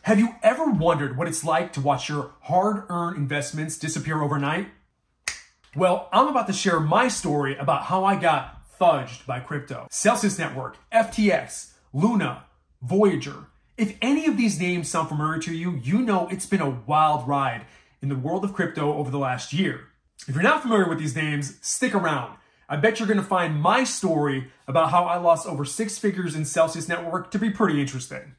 Have you ever wondered what it's like to watch your hard-earned investments disappear overnight? Well, I'm about to share my story about how I got fudged by crypto. Celsius Network, FTX, Luna, Voyager. If any of these names sound familiar to you, you know it's been a wild ride in the world of crypto over the last year. If you're not familiar with these names, stick around. I bet you're going to find my story about how I lost over 6 figures in Celsius Network to be pretty interesting.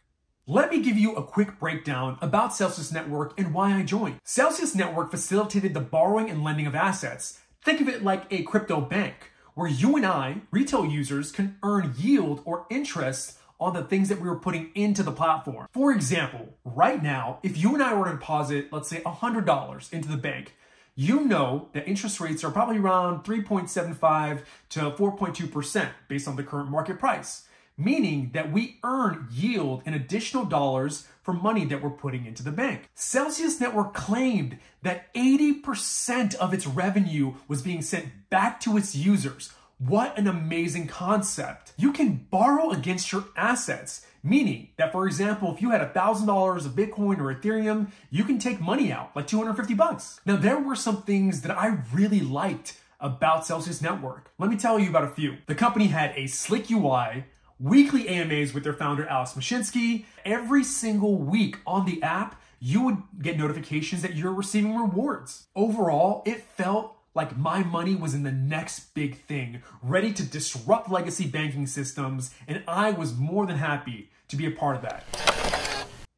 Let me give you a quick breakdown about Celsius Network and why I joined. Celsius Network facilitated the borrowing and lending of assets. Think of it like a crypto bank, where you and I, retail users, can earn yield or interest on the things that we were putting into the platform. For example, right now, if you and I were to deposit, let's say $100 into the bank, you know that interest rates are probably around 3.75 to 4.2% based on the current market price, meaning that we earn yield in additional dollars for money that we're putting into the bank. Celsius Network claimed that 80% of its revenue was being sent back to its users. What an amazing concept. You can borrow against your assets, meaning that, for example, if you had $1,000 of Bitcoin or Ethereum, you can take money out, like $250. Now, there were some things that I really liked about Celsius Network. Let me tell you about a few. The company had a slick UI, weekly AMAs with their founder, Alex Mashinsky. Every single week on the app, you would get notifications that you're receiving rewards. Overall, it felt like my money was in the next big thing, ready to disrupt legacy banking systems, and I was more than happy to be a part of that.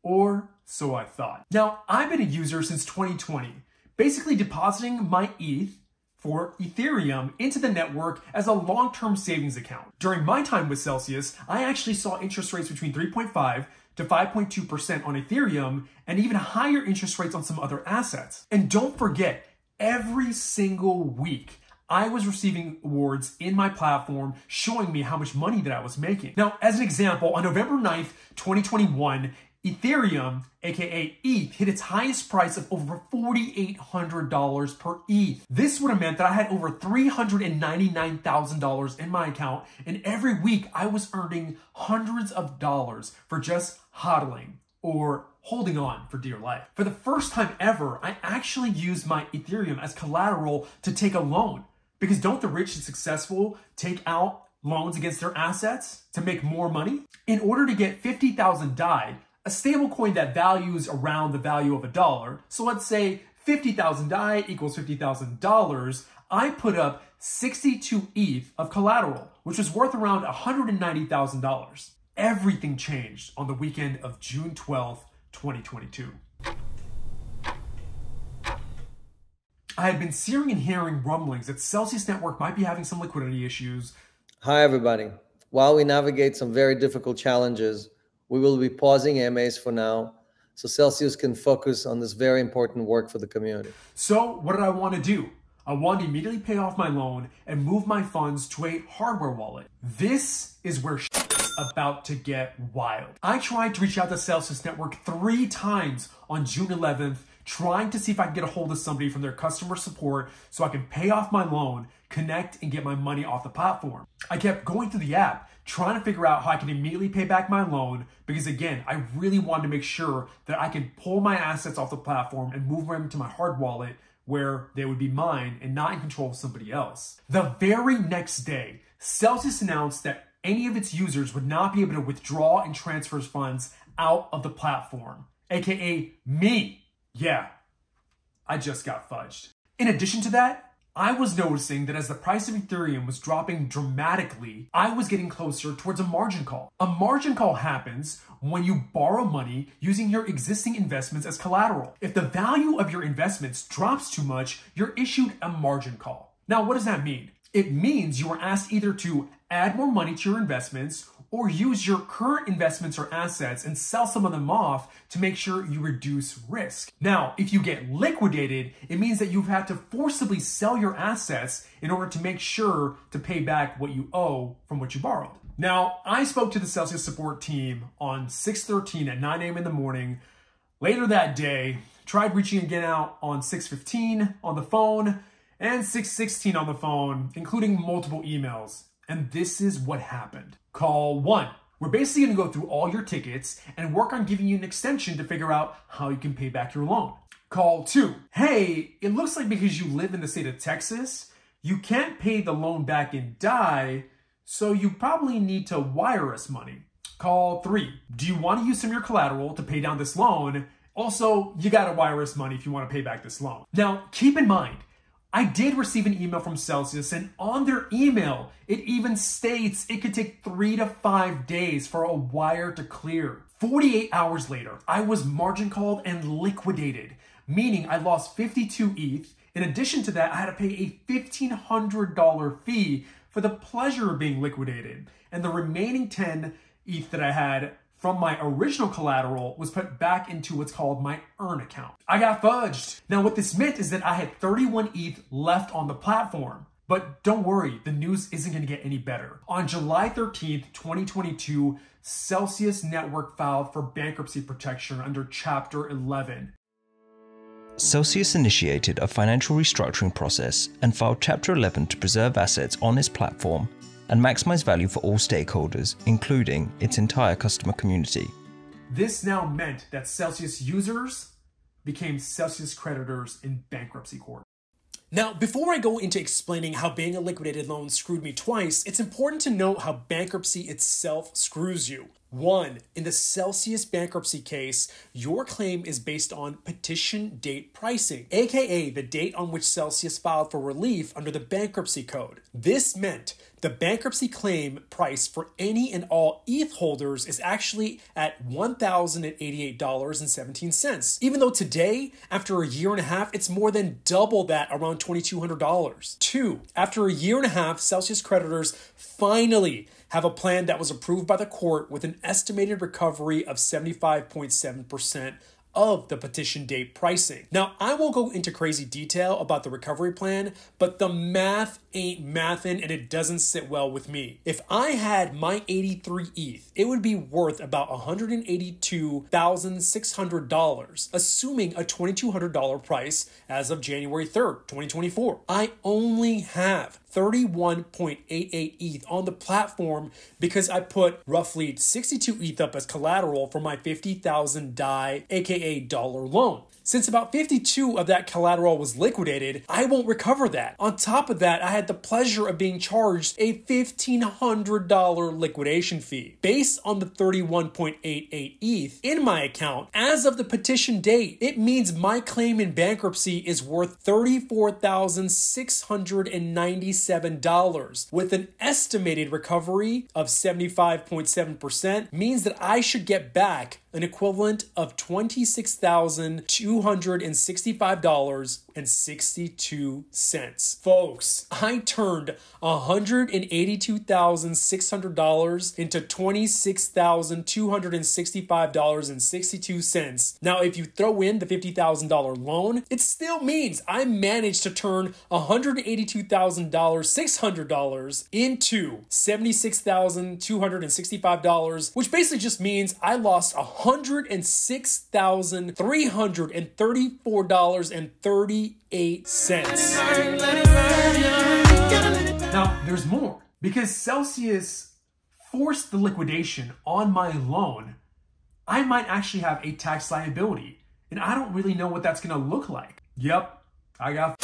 Or so I thought. Now, I've been a user since 2020, basically depositing my ETH for Ethereum into the network as a long-term savings account. During my time with Celsius, I actually saw interest rates between 3.5 to 5.2% on Ethereum and even higher interest rates on some other assets. And don't forget, every single week, I was receiving awards in my platform showing me how much money that I was making. Now, as an example, on November 9th, 2021, Ethereum, aka ETH, hit its highest price of over $4,800 per ETH. This would have meant that I had over $399,000 in my account, and every week I was earning hundreds of dollars for just hodling or holding on for dear life. For the first time ever, I actually used my Ethereum as collateral to take a loan. Because don't the rich and successful take out loans against their assets to make more money? In order to get 50,000 DAI, a stable coin that values around the value of $1, so let's say 50,000 DAI equals $50,000, I put up 62 ETH of collateral, which was worth around $190,000. Everything changed on the weekend of June 12th, 2022. I had been seeing and hearing rumblings that Celsius Network might be having some liquidity issues. Hi, everybody. While we navigate some very difficult challenges, we will be pausing AMAs for now so Celsius can focus on this very important work for the community. So what did I want to do? I wanted to immediately pay off my loan and move my funds to a hardware wallet. This is where shit's about to get wild. I tried to reach out to Celsius Network 3 times on June 11th, trying to see if I can get a hold of somebody from their customer support so I can pay off my loan, connect, and get my money off the platform. I kept going through the app, trying to figure out how I can immediately pay back my loan because, again, I really wanted to make sure that I could pull my assets off the platform and move them to my hard wallet where they would be mine and not in control of somebody else. The very next day, Celsius announced that any of its users would not be able to withdraw and transfer funds out of the platform, aka me. Yeah, I just got fudged. In addition to that, I was noticing that as the price of Ethereum was dropping dramatically, I was getting closer towards a margin call. A margin call happens when you borrow money using your existing investments as collateral. If the value of your investments drops too much, you're issued a margin call. Now, what does that mean? It means you are asked either to add more money to your investments or use your current investments or assets and sell some of them off to make sure you reduce risk. Now, if you get liquidated, it means that you've had to forcibly sell your assets in order to make sure to pay back what you owe from what you borrowed. Now, I spoke to the Celsius support team on 6/13 at 9 a.m. in the morning. Later that day, tried reaching again out on 6:15 on the phone and 6:16 on the phone, including multiple emails. And this is what happened. Call 1, We're basically going to go through all your tickets and work on giving you an extension to figure out how you can pay back your loan. Call 2. Hey, it looks like because you live in the state of Texas, you can't pay the loan back in DAI, so you probably need to wire us money. Call 3. Do you want to use some of your collateral to pay down this loan? Also, you got to wire us money if you want to pay back this loan. Now, keep in mind, I did receive an email from Celsius, and on their email, it even states it could take 3 to 5 days for a wire to clear. 48 hours later, I was margin called and liquidated, meaning I lost 52 ETH. In addition to that, I had to pay a $1,500 fee for the pleasure of being liquidated, and the remaining 10 ETH that I had from my original collateral was put back into what's called my earn account. I got fudged. Now what this meant is that I had 31 ETH left on the platform. But don't worry, the news isn't going to get any better. On July 13th, 2022, Celsius Network filed for bankruptcy protection under Chapter 11. Celsius initiated a financial restructuring process and filed Chapter 11 to preserve assets on its platform and maximize value for all stakeholders, including its entire customer community. This now meant that Celsius users became Celsius creditors in bankruptcy court. Now, before I go into explaining how being a liquidated loan screwed me twice, it's important to note how bankruptcy itself screws you. 1. In the Celsius bankruptcy case, your claim is based on petition date pricing, aka the date on which Celsius filed for relief under the bankruptcy code. This meant the bankruptcy claim price for any and all ETH holders is actually at $1,088.17, even though today, after a year and a half, it's more than double that, around $2,200. 2. After a year and a half, Celsius creditors finally have a plan that was approved by the court with an estimated recovery of 75.7% of the petition date pricing. Now, I won't go into crazy detail about the recovery plan, but the math ain't mathin' and it doesn't sit well with me. If I had my 83 ETH, it would be worth about $182,600, assuming a $2,200 price as of January 3rd, 2024. I only have 31.88 ETH on the platform because I put roughly 62 ETH up as collateral for my 50,000 DAI, aka dollar loan. Since about 52 of that collateral was liquidated, I won't recover that. On top of that, I had the pleasure of being charged a $1,500 liquidation fee. Based on the 31.88 ETH in my account, as of the petition date, it means my claim in bankruptcy is worth $34,697, with an estimated recovery of 75.7%, means that I should get back an equivalent of $26,265.62. Folks, I turned $182,600 into $26,265.62. Now, if you throw in the $50,000 loan, it still means I managed to turn $182,600 into $76,265, which basically just means I lost $106,334.38. Now, there's more. Because Celsius forced the liquidation on my loan, I might actually have a tax liability, and I don't really know what that's going to look like. Yep, I got.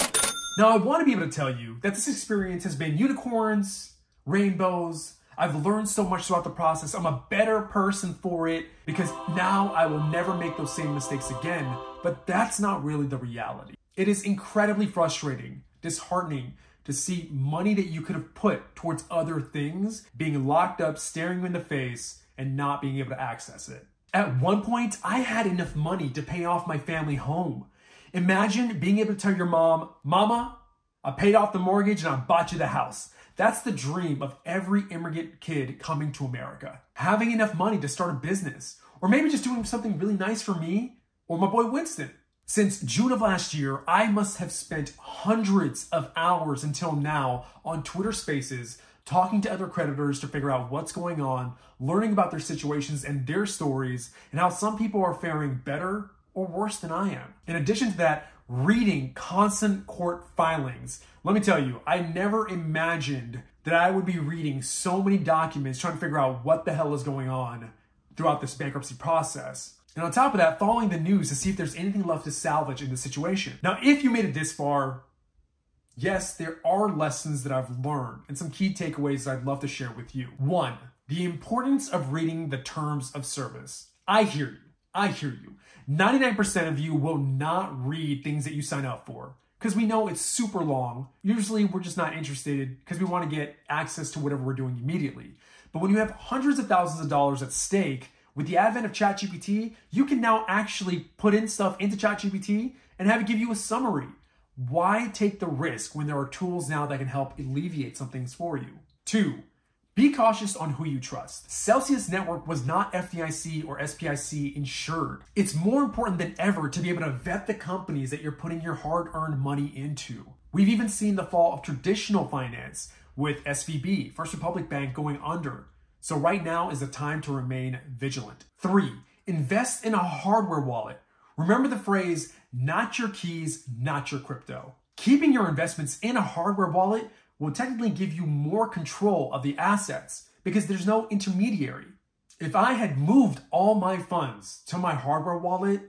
Now, I want to be able to tell you that this experience has been unicorns, rainbows. I've learned so much throughout the process. I'm a better person for it because now I will never make those same mistakes again. But that's not really the reality. It is incredibly frustrating, disheartening to see money that you could have put towards other things being locked up, staring you in the face, and not being able to access it. At one point, I had enough money to pay off my family home. Imagine being able to tell your mom, "Mama, I paid off the mortgage and I bought you the house." That's the dream of every immigrant kid coming to America. Having enough money to start a business, or maybe just doing something really nice for me or my boy Winston. Since June of last year, I must have spent hundreds of hours until now on Twitter Spaces talking to other creditors to figure out what's going on, learning about their situations and their stories, and how some people are faring better or worse than I am. In addition to that, reading constant court filings. Let me tell you, I never imagined that I would be reading so many documents trying to figure out what the hell is going on throughout this bankruptcy process. And on top of that, following the news to see if there's anything left to salvage in the situation. Now, if you made it this far, yes, there are lessons that I've learned and some key takeaways that I'd love to share with you. 1, the importance of reading the terms of service. I hear you. I hear you. 99% of you will not read things that you sign up for because we know it's super long. Usually we're just not interested because we want to get access to whatever we're doing immediately. But when you have hundreds of thousands of dollars at stake, with the advent of ChatGPT, you can now actually put in stuff into ChatGPT and have it give you a summary. Why take the risk when there are tools now that can help alleviate some things for you? 2, be cautious on who you trust. Celsius Network was not FDIC or SPIC insured. It's more important than ever to be able to vet the companies that you're putting your hard-earned money into. We've even seen the fall of traditional finance with SVB, First Republic Bank, going under. So right now is the time to remain vigilant. 3, invest in a hardware wallet. Remember the phrase, not your keys, not your crypto. Keeping your investments in a hardware wallet will technically give you more control of the assets because there's no intermediary. If I had moved all my funds to my hardware wallet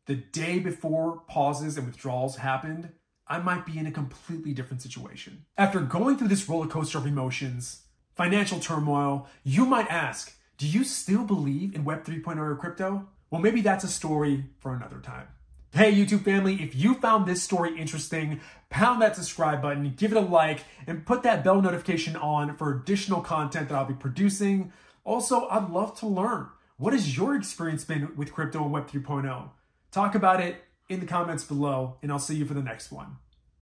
the day before pauses and withdrawals happened, I might be in a completely different situation. After going through this roller coaster of emotions, financial turmoil, you might ask, do you still believe in Web 3.0 or crypto? Well, maybe that's a story for another time. Hey, YouTube family, if you found this story interesting, pound that subscribe button, give it a like, and put that bell notification on for additional content that I'll be producing. Also, I'd love to learn. What has your experience been with crypto and Web 3.0? Talk about it in the comments below, and I'll see you for the next one.